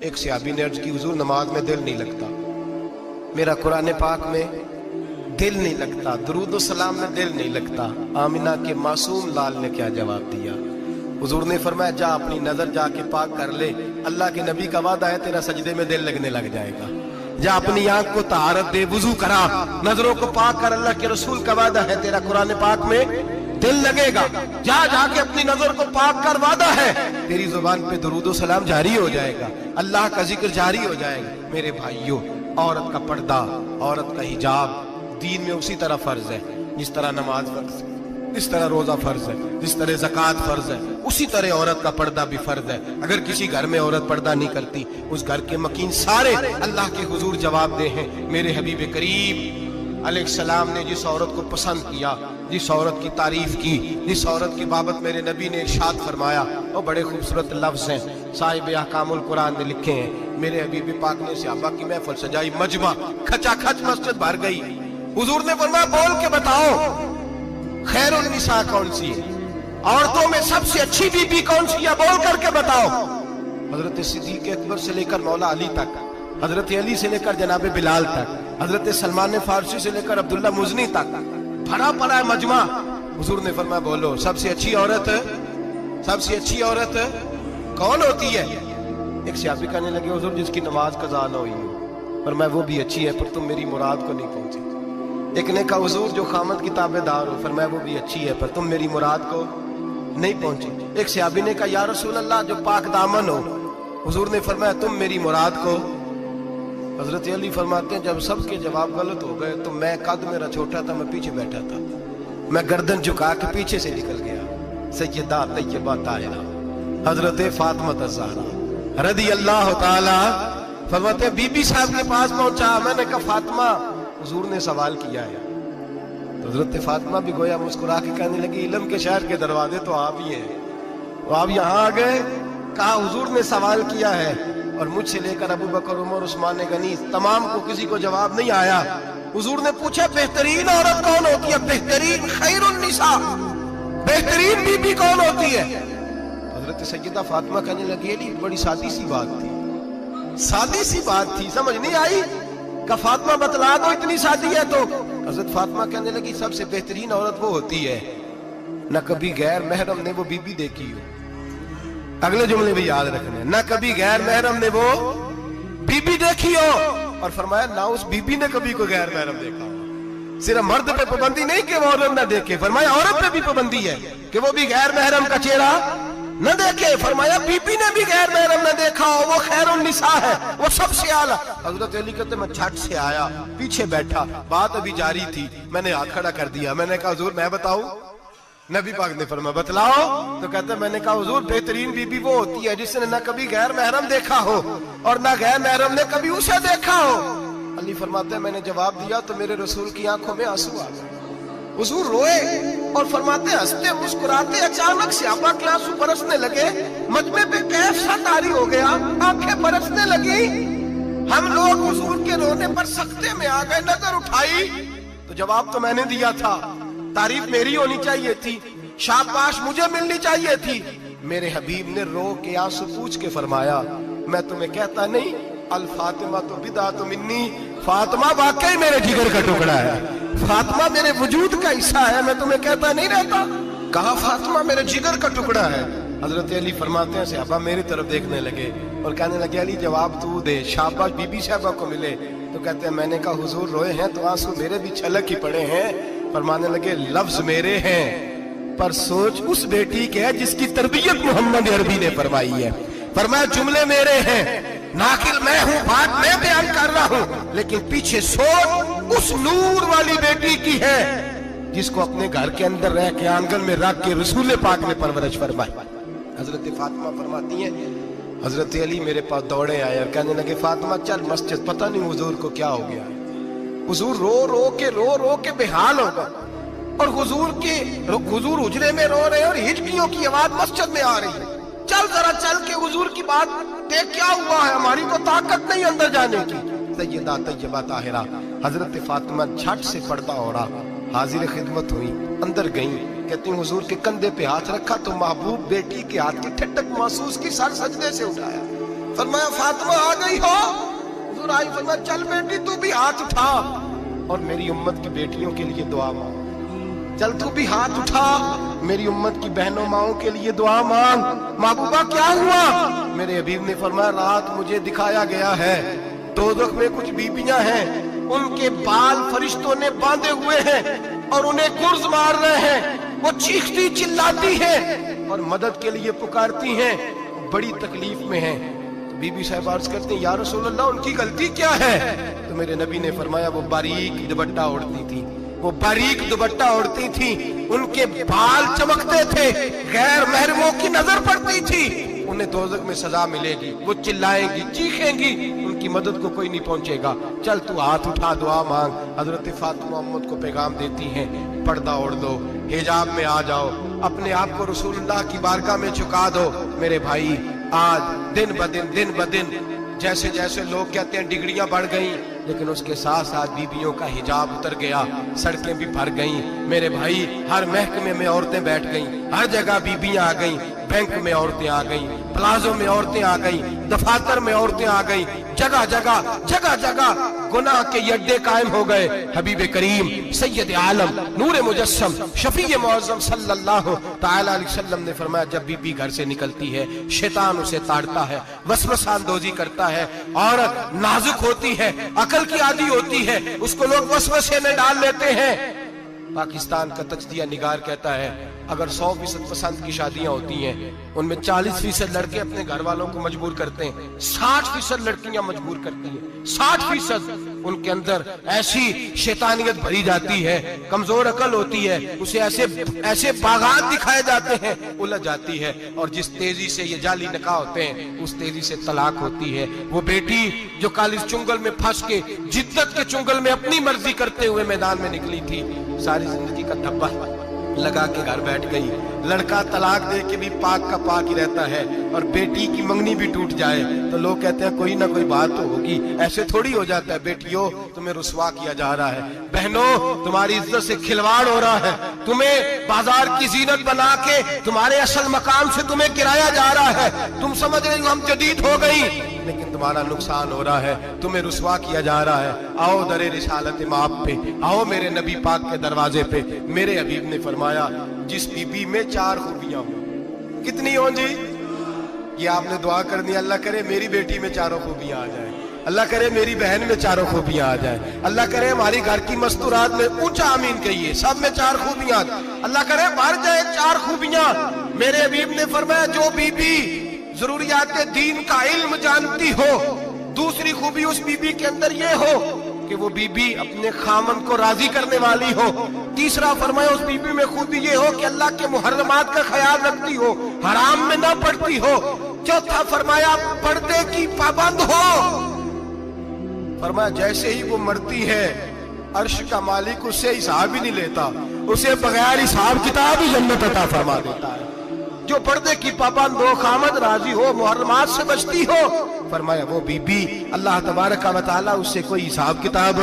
ایک صحابی نے عرض کی حضور نماز میں دل نہیں لگتا، میرا قرآن پاک میں دل نہیں لگتا، درود و سلام میں دل نہیں لگتا۔ آمنہ کے معصوم لال نے کیا جواب دیا؟ حضور نے فرمایا جا اپنی نظر جا کے پاک کر لے، اللہ کے نبی کا وعدہ ہے تیرا سجدے میں دل لگنے لگ جائے گا۔ جا اپنی آنکھ کو طہارت دے، وضو کرا، نظروں کو پاک کر، اللہ کے رسول کا وعدہ ہے تیرا قرآن پاک میں دل لگے گا۔ جا جا کے اپنی نظر کو پاک کر، وعدہ ہے تیری زبان پہ درود و سلام جاری ہو جائے گا، اللہ کا ذکر جاری ہو جائے گا۔ میرے بھائیوں، عورت کا پردہ، عورت کا حجاب دین میں اسی طرح فرض ہے جس طرح نماز فرض ہے، جس طرح روزہ فرض ہے، جس طرح زکوٰۃ فرض ہے، اسی طرح عورت کا پردہ بھی فرض ہے۔ اگر کسی گھر میں عورت پردہ نہیں کرتی، اس گھر کے مکین سارے اللہ کے حضور جواب دے ہیں۔ میرے حبیب کریم علیہ السلام نے جس عورت کو پسند کیا، جس عورت کی تعریف کی، جس عورت کی بابت میرے نبی نے ارشاد فرمایا، وہ بڑے خوبصورت لفظ ہیں، صاحب احکام القرآن نے لکھے ہیں۔ میرے حبیب پاک نے صحابہ کی محفل سجائی، مجمع کھچا کھچ مسجد بھر گئی۔ حضور نے فرمایا بول کے بتاؤ خیر النساء کون سی ہے، عورتوں میں سب سے اچھی بی بی کون سی ہے، بول کر کے بتاؤ۔ حضرت صدیق اکبر سے لے کر مولا علی تک، حضرت علی سے لے کر جناب بلال تک، حضرت سلمان فارسی سے لے کر عبداللہ مزنی تک بھرا پڑا ہے مجمع۔ حضور نے فرمایا بولو سب سے اچھی عورت، سب سے اچھی عورت کون ہوتی ہے؟ ایک صحابی کہنے لگے حضور جس کی نماز قضا نہ ہوئی ہو، فرمایا وہ بھی اچھی ہے پر تم میری مراد کو نہیں پہنچی۔ ایک نے کہا حضور جو خامد کی تابع دار ہو، فرمایا وہ بھی اچھی ہے پر تم میری مراد کو نہیں پہنچی۔ ایک صحابی نے کہا یا رسول اللہ جو پاک دامن ہو، حضور نے فرمایا تم میری مراد کو۔ حضرت علی فرماتے ہیں جب سب کے جواب غلط ہو گئے تو میں قد میرا چھوٹا تھا، میں پیچھے بیٹھا تھا، میں گردن جھکا کے پیچھے سے نکل گیا۔ سیدہ طیبہ طاہرہ حضرت فاطمہ الزہرا رضی اللہ تعالی فرماتے ہیں بی بی صاحب کے پاس پہنچا، میں نے کہا فاطمہ حضور نے سوال کیا ہے۔ تو حضرت فاطمہ بھی گویا مسکرا کے کہنے لگی علم کے شہر کے دروازے تو آپ ہی ہیں، تو آپ یہاں آ گئے۔ کہا حضور نے سوال کیا ہے اور مجھ سے لے کر ابو بکر عمر عثمان غنی تمام کو کسی کو جواب نہیں آیا۔ حضور نے پوچھا بہترین عورت کون ہوتی ہے، بہترین خیر النساء، بہترین بی بی کون ہوتی ہے؟ حضرت سیدہ فاطمہ کہنے لگی علی بڑی سادی سی بات تھی، سادی سی بات تھی، سمجھ نہیں آئی؟ کہ فاطمہ بتلا دو اتنی سادی ہے تو۔ حضرت فاطمہ کہنے لگی سب سے بہترین عورت وہ ہوتی ہے نہ کبھی غیر محرم نے وہ بی بی دیکھی ہو۔ اگلے جملے بھی یاد رکھنے، نہ کبھی غیر محرم نے وہ بی بی دیکھی ہو، اور فرمایا نہ اس بی بی نے کبھی کوئی غیر محرم دیکھا ہو۔ صرف مرد پہ پابندی نہیں کہ وہ عورت نہ دیکھے، فرمایا عورت پہ بھی پابندی ہے کہ وہ بھی غیر محرم کا چہرہ نہ دیکھے۔ فرمایا بی بی نے بھی غیر محرم نہ دیکھا ہو، وہ خیر النساء ہے، وہ سب سے اعلیٰ۔ حضرت علی کہتے میں جھٹ سے آیا، پیچھے بیٹھا، بات ابھی جاری تھی، میں نے ہاتھ کھڑا کر دیا، میں نے کہا حضور میں بتاؤں؟ نبی پاک نے فرمایا بتلاؤ۔ تو کہتے میں نے کہا حضور بہترین بی بی وہ ہوتی ہے جس نے نہ کبھی غیر محرم دیکھا ہو اور نہ غیر محرم نے کبھی اسے دیکھا ہو۔ علی فرماتے ہیں میں نے جواب دیا تو میرے رسول کی آنکھوں میں آنسو آ گئے، حضور روئے اور فرماتے ہنستے مسکراتے اچانک سے صحابہ کے آنسو برسنے لگے، مجمع پہ کیف سا طاری ہو گیا، آنکھیں برسنے لگی۔ ہم لوگ حضور کے رونے پر سکتے میں آ گئے، نظر اٹھائی تو جواب تو میں نے دیا تھا، تعریف میری ہونی چاہیے تھی، شاباش مجھے ملنی چاہیے تھی۔ میرے حبیب نے رو کے آنسو پوچھ کے فرمایا میں تمہیں کہتا نہیں الفاطمہ تو بدعۃ منی، فاطمہ واقعی میرے جگر کا ٹکڑا ہے، فاطمہ میرے وجود کا حصہ ہے، میں تمہیں کہتا نہیں رہتا؟ کہا فاطمہ میرے جگر کا ٹکڑا ہے۔ حضرت علی فرماتے ہیں صحابہ میری طرف دیکھنے لگے اور کہنے لگے علی جواب تو دے، شاباش بی بی صاحبہ کو ملے۔ تو کہتے ہیں میں نے کہا حضور روئے ہیں تو آنسو میرے بھی چھلک ہی پڑے ہیں۔ فرمانے لگے لفظ میرے ہیں پر سوچ اس بیٹی کے ہے جس کی تربیت محمد عربی نے فرمائی ہے۔ فرمایا جملے میرے ہیں، ناقل میں ہوں، بات میں بیان کر رہا ہوں، لیکن پیچھے سوچ اس نور والی بیٹی کی ہے جس کو اپنے گھر کے اندر رہ کے آنگن میں رکھ کے رسول پاک نے پرورش فرمائی۔ حضرت فاطمہ فرماتی ہیں حضرت علی میرے پاس دوڑے آئے اور کہنے لگے فاطمہ چل مسجد، پتہ نہیں حضور کو کیا ہو گیا۔ حضور رو کے بحال ہو گئے اور حضور حجرے میں رو رہے اور ہچکیوں کی آواز مسجد میں آ رہی ہے، چل ذرا چل کے حضور کی بات دیکھ کیا ہوا ہے، ہماری کو طاقت نہیں اندر جانے کی۔ سیدہ طیبہ طاہرہ حضرت فاطمہ جھٹ سے پردہ اوڑا حاضر خدمت ہوئی، اندر گئیں، کہتی ہیں حضور کے کندھے پہ ہاتھ رکھا تو محبوب بیٹی کے ہاتھ کی ٹھٹک محسوس کی، سر سجدے سے اٹھایا، फरमाया फातिमा आ गई हो? हुजूर आई, फरमाया चल बेटी तू भी हाथ उठा और मेरी उम्मत की बेटियों के लिए दुआ मांग। चल तू भी हाथ उठा, मेरी उम्मत की बहनों माओं के लिए दुआ मांग। महबूबा क्या हुआ? मेरे हबीब ने फरमाया रात मुझे दिखाया गया है, दोज़ख में कुछ बीबियां हैं, उनके बाल फरिश्तों ने बांधे हुए हैं और उन्हें गुर्ज मार रहे हैं। वो चीखती चिल्लाती हैं और मदद के लिए पुकारती हैं, बड़ी तकलीफ में हैं। तो बीबी साहब अर्ज करते हैं या रसूल अल्लाह उनकी गलती क्या है? तो मेरे नबी ने फरमाया वो बारीक दुपट्टा ओढ़ती थी, वो बारीक दुपट्टा ओढ़ती थी, उनके बाल चमकते थे, गैर महरमों की नजर पड़ती थी, उन्हें दोज़ख में सजा मिलेगी, वो चिल्लाएंगी चीखेंगी, उनकी मदद को कोई नहीं पहुंचेगा। चल तू हाथ उठा दुआ मांग। हजरत फातिमा उम्मत को पैगाम देती हैं, पर्दा ओढ़ दो, हिजाब में आ जाओ, अपने आप को रसूलुल्लाह की बारगाह में झुका दो। मेरे भाई आज दिन ब दिन जैसे जैसे लोग कहते हैं डिग्रियां बढ़ गई, लेकिन उसके साथ साथ बीबियों का हिजाब उतर गया, सड़कें भी भर गईं। मेरे भाई हर महकमे में औरतें बैठ गईं, हर जगह बीबियां आ गईं, बैंक में औरतें आ गईं, प्लाजो में औरतें आ गईं, दफातर में औरतें आ गईं, जगह जगह गुनाह के अड्डे कायम हो गए। हबीब करीम सैयद आलम नूर मुजस्सम शफी मुअज़्ज़म सल्लल्लाहु तआला अलैहि वसल्लम ने फरमाया जब बीबी घर से निकलती है शैतान उसे ताड़ता है, वसवसा अंदोज़ी करता है, औरत नाजुक होती है, अकल की आदी होती है, उसको लोग वसवसे में डाल लेते हैं। पाकिस्तान का तज्जिया निगार कहता है अगर 100% पसंद की शादियां होती हैं उनमें 40% लड़के अपने घर वालों को मजबूर करते हैं, 60% लड़कियां मजबूर करती हैं, 60% उनके अंदर ऐसी शैतानियत भरी जाती है, कमजोर अकल होती है, उसे ऐसे बागात दिखाए जाते हैं, उलझ जाती है, और जिस तेजी से ये जाली निकाह होते हैं उस तेजी से तलाक होती है। वो बेटी जो कालिज चुंगल में फंस के जिद्दत के चुंगल में अपनी मर्जी करते हुए मैदान में निकली थी, सारी जिंदगी का धब्बा लगा के घर बैठ गई। लड़का तलाक दे के भी पाक का पाक ही रहता है, और बेटी की मंगनी भी टूट जाए तो लोग कहते हैं कोई ना कोई बात तो होगी, ऐसे थोड़ी हो जाता है। बेटियों तुम्हें रुसवा किया जा रहा है, बहनों तुम्हारी इज्जत से खिलवाड़ हो रहा है, तुम्हें बाजार की जीनत बना के तुम्हारे असल मकाम से तुम्हें गिराया जा रहा है। तुम समझ रही हो हम जदीद हो गई, लेकिन तुम्हारा नुकसान हो रहा है, तुम्हें रुसवा किया जा रहा है। आओ दरे रिसालत माप पे, आओ मेरे नबी पाक के दरवाजे पे। मेरे हबीब ने फरमाया जिस बीबी में 4 खूबियां हो, कितनी हो जी? ये आपने दुआ कर दी, अल्लाह करे मेरी बेटी में 4 खूबियां आ जाए, अल्लाह करे मेरी बहन में 4 खूबियां आ जाए, अल्लाह करे हमारी घर की मस्तूरात में ऊंचा आमीन कहिए सब में 4 खूबियां, अल्लाह करे भर जाए 4 खूबियां। मेरे हबीब ने फरमाया जो बीबी जरूरियात दीन का इल्म जानती हो, दूसरी खूबी उस बीबी के अंदर ये हो कि वो बीबी अपने खामन को राजी करने वाली हो, तीसरा फरमाया उस बीबी में खूबी ये हो कि अल्लाह के मुहर्रमात का ख्याल रखती हो, हराम में ना पड़ती हो, चौथा फरमाया पर्दे की पाबंद हो। फरमाया जैसे ही वो मरती है अर्श का मालिक उससे हिसाब ही नहीं लेता, उसे बगैर हिसाब किताब ही जन्नत अता फरमा देता है। जो पर्दे की पाबंद हो, खामद राजी हो, मुहर्रमात से बचती हो, फरमाया वो बीबी अल्लाह तबारक व तआला उससे कोई हिसाब किताब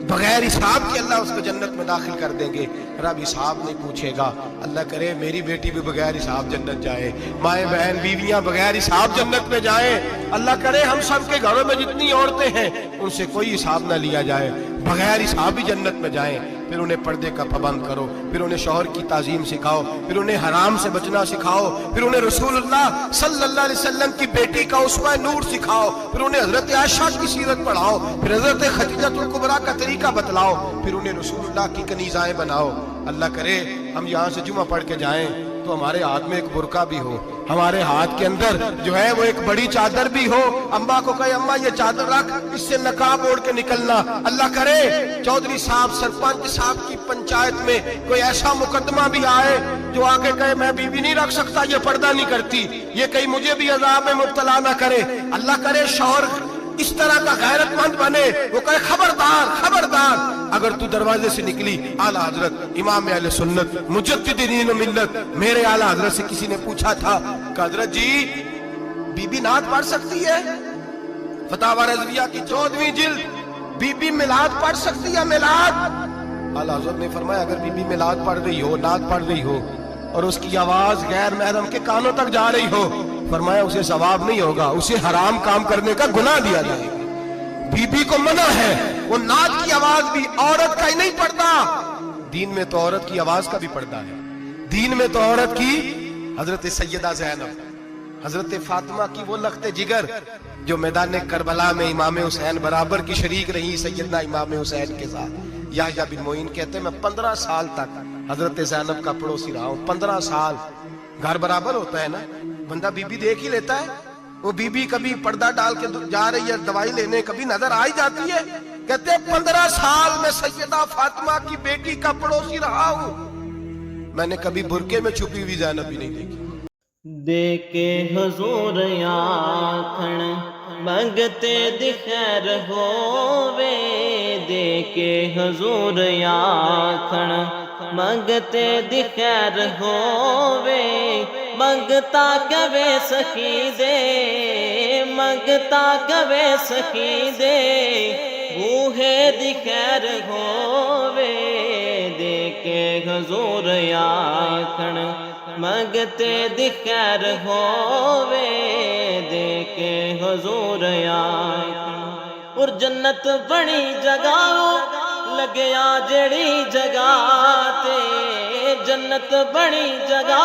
बगैर हिसाब के अल्लाह उसको जन्नत में दाखिल कर देंगे। रब हिसाब नहीं पूछेगा। अल्लाह करे मेरी बेटी भी बगैर हिसाब जन्नत जाए, माए बहन बीवियां बगैर हिसाब जन्नत में जाए। अल्लाह करे हम सब के घरों में जितनी औरतें हैं उनसे कोई हिसाब ना लिया जाए, बगैर हिसाब भी जन्नत में जाए। फिर उन्हें पर्दे का पाबंद करो, फिर उन्हें शौहर की ताजीम सिखाओ, फिर उन्हें हराम से बचना सिखाओ, फिर उन्हें रसूलुल्लाह सल्लल्लाहु अलैहि वसल्लम की बेटी का उस्वा नूर सिखाओ, फिर उन्हें हजरत आयशा की सीरत पढ़ाओ, फिर हजरत खदीजतुल कुबरा का तरीका बतलाओ, फिर उन्हें रसूलुल्लाह की कनीज़ाएं बनाओ। अल्लाह करे हम यहाँ से जुमा पढ़ के जाएं तो हमारे हाथ में एक बुरका भी हो, हमारे हाथ के अंदर जो है वो एक बड़ी चादर भी हो। अम्मा को कहे अम्मा ये चादर रख, इससे नकाब ओढ़ के निकलना। अल्लाह करे चौधरी साहब सरपंच साहब की पंचायत में कोई ऐसा मुकदमा भी आए जो आके कहे मैं बीवी नहीं रख सकता, ये पर्दा नहीं करती, ये कहीं मुझे भी अजाब में मुब्तला ना करे। अल्लाह करे शौहर इस तरह का गैरतमंद बने, वो कहे खबरदार खबरदार, अगर तू दरवाजे से निकली आला हजरत इमाम अहले सुन्नत मुजद्दिदीन मिल्लत मेरे आला हजरत से किसी ने पूछा था कि हजरत जी बीबी नात पढ़ सकती है? फतावा रज़विया की 14वीं जिल्द, बीबी मिलाद पढ़ सकती है? मिलाद आला हजरत ने फरमाया अगर बीबी मिलाद पढ़ रही हो, नात पढ़ रही हो और उसकी आवाज गैर महरम के कानों तक जा रही हो फरमाया उसे सवाब नहीं होगा, उसे हराम काम करने का गुनाह दिया जाएगा। बीबी को मना है, वो नाद की आवाज भी औरत का ही नहीं पड़ता, दीन में तो औरत की आवाज का भी पर्दा है। दीन में तो औरत की हजरत सैयदा ज़ैनब, हजरत फातिमा की वो लख्ते जिगर जो मैदान करबला में इमाम हुसैन बराबर की शरीक रही सैयदना इमाम हुसैन के साथ। याह्या बिन मोइन कहते मैं 15 साल तक हजरत ज़ैनब का पड़ोसी रहा हूं। 15 साल, घर बराबर होता है ना, बंदा बीबी देख ही लेता है। वो बीबी कभी पर्दा डाल के जा रही है दवाई लेने, कभी नजर आ ही जाती है। कहते हैं 15 साल में सैयदा फातिमा की बेटी का पड़ोसी रहा हूं, मैंने कभी बुरके में छुपी हुई ज़ैनब भी नहीं देखी। देके हुजूर आखण मंगते दी खैर होवे, देके हुजूर आखण मंगते दी खैर होवे, मंगता कवे सखी दे, मंगता कवे सखी दे, बूहे दी खैर होवे, देके हुजूर आखण मंगते दी खैर होवे, देके हुजूर आखण। और जन्नत बनी जगह लगया जड़ी जगह ते, जन्नत बनी जगह